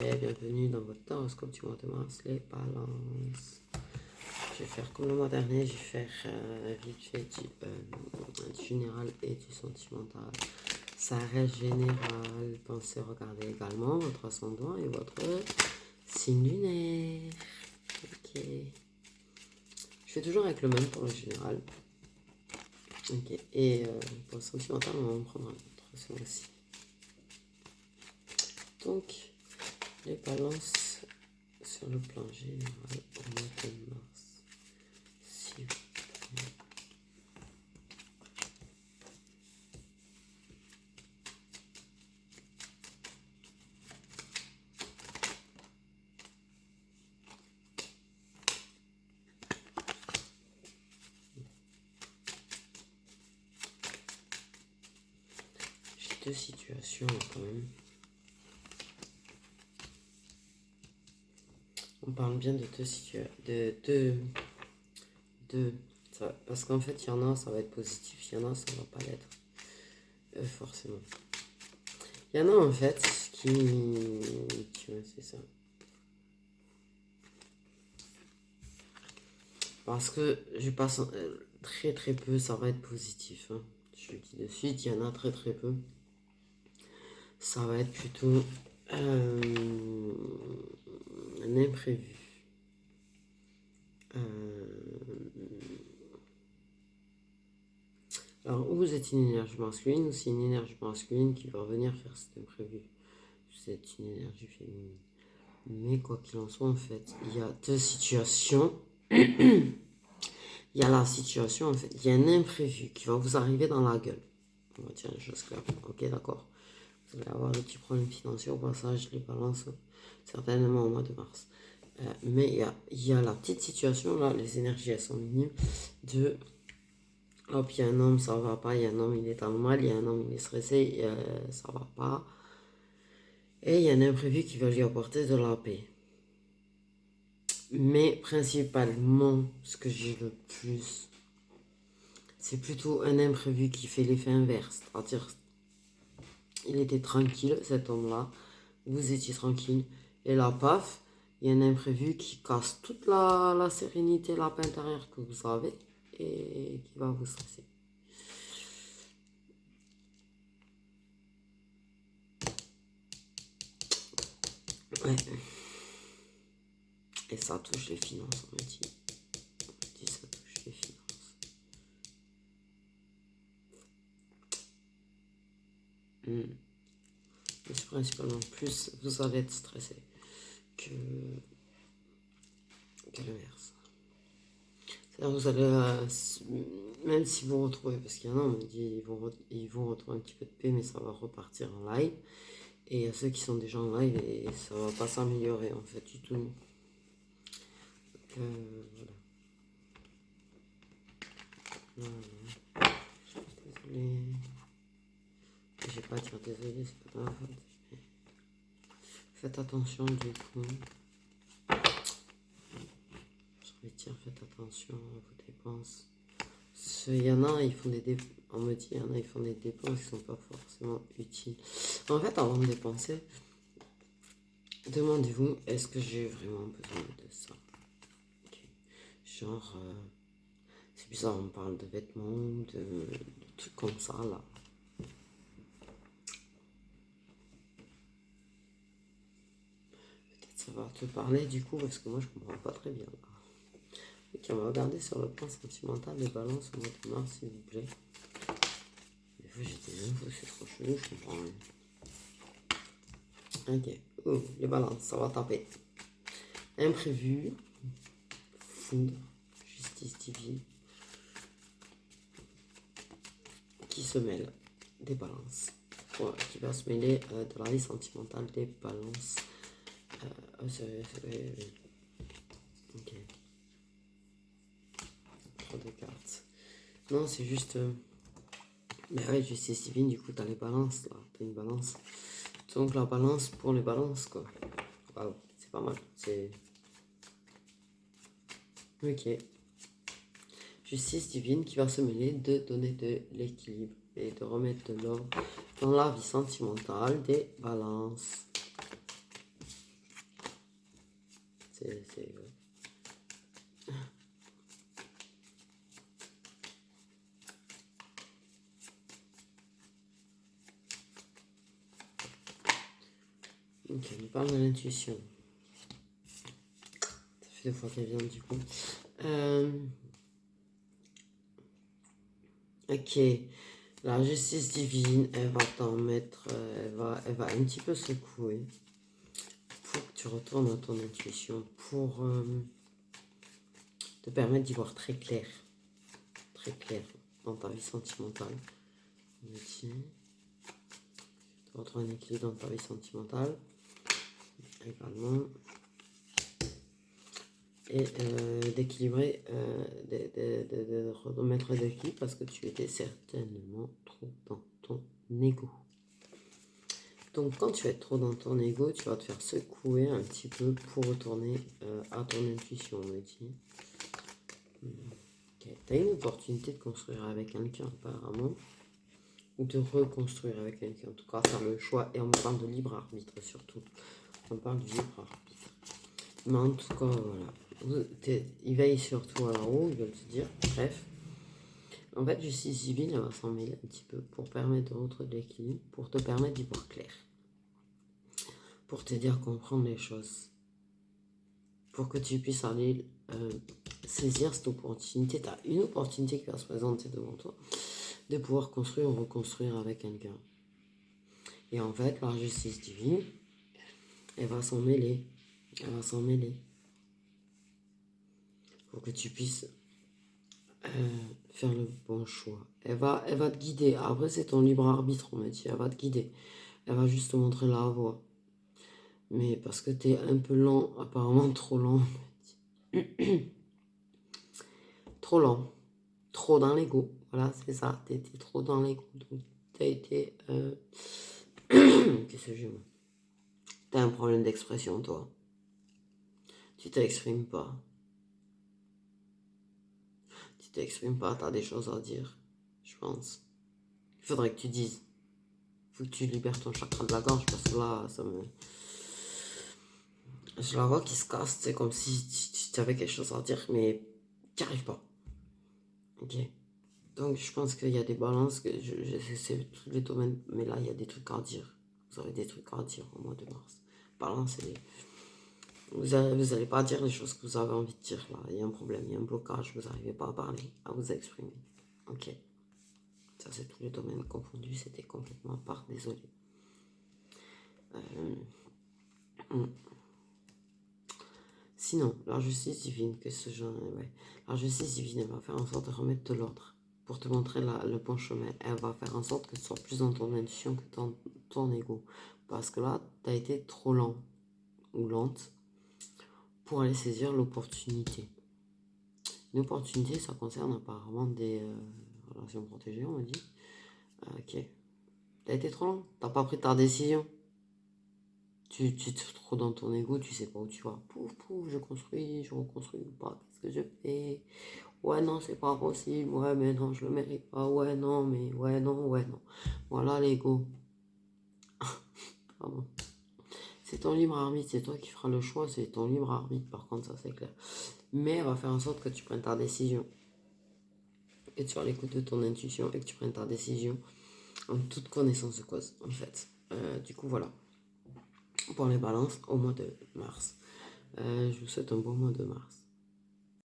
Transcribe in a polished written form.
Bienvenue dans votre horoscope du mois de mars, les balances. Je vais faire comme le mois dernier, je vais faire vite fait du général et du sentimental. Ça reste général. Pensez regarder également votre ascendant et votre signe lunaire. Ok. Je fais toujours avec le même pour le général. Ok. Et pour le sentimental, on va en prendre un autre ce mois-ci. Donc, les balances sur le plan général au mois de mars. S'il vous plaît. J'ai deux situations quand même. On parle bien de deux situations. Parce qu'en fait, il y en a, ça va être positif, il y en a, ça va pas l'être. Forcément. Il y en a en fait c'est ça. Parce que je passe très très peu, ça va être positif. Hein. Je le dis de suite, il y en a très très peu. Ça va être plutôt un imprévu. Alors, ou vous êtes une énergie masculine, ou c'est une énergie masculine qui va venir faire cet imprévu. Vous êtes une énergie féminine. Mais quoi qu'il en soit, en fait, il y a deux situations. Il y a la situation, en fait, il y a un imprévu qui va vous arriver dans la gueule. On va dire une chose claire. Ok, d'accord. Vous allez avoir des petits problèmes financiers au passage, les balances, certainement au mois de mars. Mais il y a la petite situation, là, les énergies, elles sont minimes, de... Hop, il y a un homme, ça va pas, il y a un homme, il est dans le mal, il y a un homme, il est stressé, ça va pas. Et il y a un imprévu qui va lui apporter de la paix. Mais principalement, ce que j'ai le plus, c'est plutôt un imprévu qui fait l'effet inverse. C'est-à-dire, il était tranquille, cet homme-là, vous étiez tranquille, et là, paf, il y a un imprévu qui casse toute la sérénité, la paix intérieure que vous avez, et qui va vous stresser. Ouais. Et ça touche les finances, on me dit. On me dit ça touche les finances. Mais c'est principalement plus vous allez être stressé que l'inverse. C'est-à-dire vous allez, même si vous retrouvez, parce qu'il y en a, on me dit ils vont retrouver un petit peu de paix, mais ça va repartir en live. Et il y a ceux qui sont déjà en live et ça va pas s'améliorer en fait du tout. Donc voilà. Non. Désolé. J'ai pas à dire désolé, c'est pas grave. Faites attention du coup. Je vais dire faites attention à vos dépenses. Il y en a, ils font des dépenses. On me dit, il y en a, ils font des dépenses qui sont pas forcément utiles. En fait, avant de dépenser, demandez-vous, est-ce que j'ai vraiment besoin de ça? Okay. Genre, c'est bizarre, on parle de vêtements, de trucs comme ça, là. Peut-être ça va te parler du coup, parce que moi, je comprends pas très bien. Là. Ok, on va regarder sur le plan sentimental les balances au mois de mars, s'il vous plaît. Des fois, j'ai des infos, c'est trop chelou, je comprends rien. Ok, oh, les balances, ça va taper. Imprévu, foudre, justice divine, qui se mêle des balances. Ouais, qui va se mêler de la vie sentimentale des balances. Ok. Trop de cartes. Non, c'est juste... Mais ouais, justice divine, du coup, t'as les balances, là. T'as une balance. Donc, la balance pour les balances, quoi. Waouh, c'est pas mal. C'est... Ok. Justice divine qui va se mêler de donner de l'équilibre et de remettre de l'ordre dans la vie sentimentale des balances. c'est Ok, on parle de l'intuition. Ça fait 2 fois qu'elle vient du coup. Ok, la justice divine, elle va t'en mettre, elle va un petit peu secouer pour que tu retournes à ton intuition, pour te permettre d'y voir très clair dans ta vie sentimentale. On me dit, tu retrouves un équilibre dans ta vie sentimentale également. Et d'équilibrer, de remettre d'équilibre parce que tu étais certainement trop dans ton ego. Donc quand tu vas être trop dans ton ego, tu vas te faire secouer un petit peu pour retourner à ton intuition, on me dit. Okay. Tu as une opportunité de construire avec quelqu'un apparemment, ou de reconstruire avec quelqu'un, en tout cas faire le choix, et on me parle de libre arbitre surtout. On parle du libre arbitre. Mais en tout cas, voilà. Il veille sur toi là-haut, il veut te dire, bref. En fait, justice divine, elle va s'en mêler un petit peu pour permettre de retrouver de l'équilibre, pour te permettre d'y voir clair, pour te dire comprendre les choses, pour que tu puisses aller saisir cette opportunité. Tu as une opportunité qui va se présenter devant toi, de pouvoir construire ou reconstruire avec quelqu'un. Et en fait, la justice divine, elle va s'en mêler. Elle va s'en mêler. Pour que tu puisses faire le bon choix. Elle va te guider. Après, c'est ton libre arbitre, on m'a dit. Elle va te guider. Elle va juste te montrer la voie. Mais parce que tu es un peu lent, apparemment trop lent. Trop lent. Trop dans l'ego. Voilà, c'est ça. Tu étais trop dans l'ego. Donc, tu as été... Qu'est-ce que j'ai, moi? Tu as un problème d'expression, toi. Tu t'exprimes pas. Tu t'exprimes pas, tu as des choses à dire, je pense. Il faudrait que tu dises. Il faut que tu libères ton chakra de la gorge parce que là, ça me... Je la vois qui se casse, c'est comme si tu avais quelque chose à dire, mais tu n'y arrives pas. Ok. Donc je pense qu'il y a des balances, que c'est tous les domaines, mais là, il y a des trucs à dire. Vous avez des trucs à dire au mois de mars. Balancez-les. Vous allez pas dire les choses que vous avez envie de dire là. Il y a un problème, il y a un blocage, vous n'arrivez pas à parler, à vous exprimer. Ok. Ça, c'est tous les domaines confondus, c'était complètement à part, désolé. Sinon, la justice divine, que ce genre, ouais. La justice divine, elle va faire en sorte de remettre de l'ordre pour te montrer le bon chemin. Elle va faire en sorte que tu sois plus dans ton intuition que dans ton ego. Parce que là, tu as été trop lent ou lente pour aller saisir l'opportunité. Une opportunité, ça concerne apparemment des relations protégées, on m'a dit. Ok. Tu as été trop lent, tu n'as pas pris ta décision. Tu es trop dans ton ego, tu sais pas où tu vas. Pouf, pouf, je construis, je reconstruis ou pas. Qu'est-ce que je fais? Ouais, non, c'est pas possible. Ouais, mais non, je le mérite pas. Ouais, non, mais ouais, non, ouais, non. Voilà l'ego. Pardon. C'est ton libre arbitre, c'est toi qui feras le choix, c'est ton libre arbitre, par contre, ça c'est clair. Mais elle va faire en sorte que tu prennes ta décision. Que tu sois à l'écoute de ton intuition et que tu prennes ta décision en toute connaissance de cause, en fait. Du coup, voilà. Pour les balances, au mois de mars. Je vous souhaite un bon mois de mars.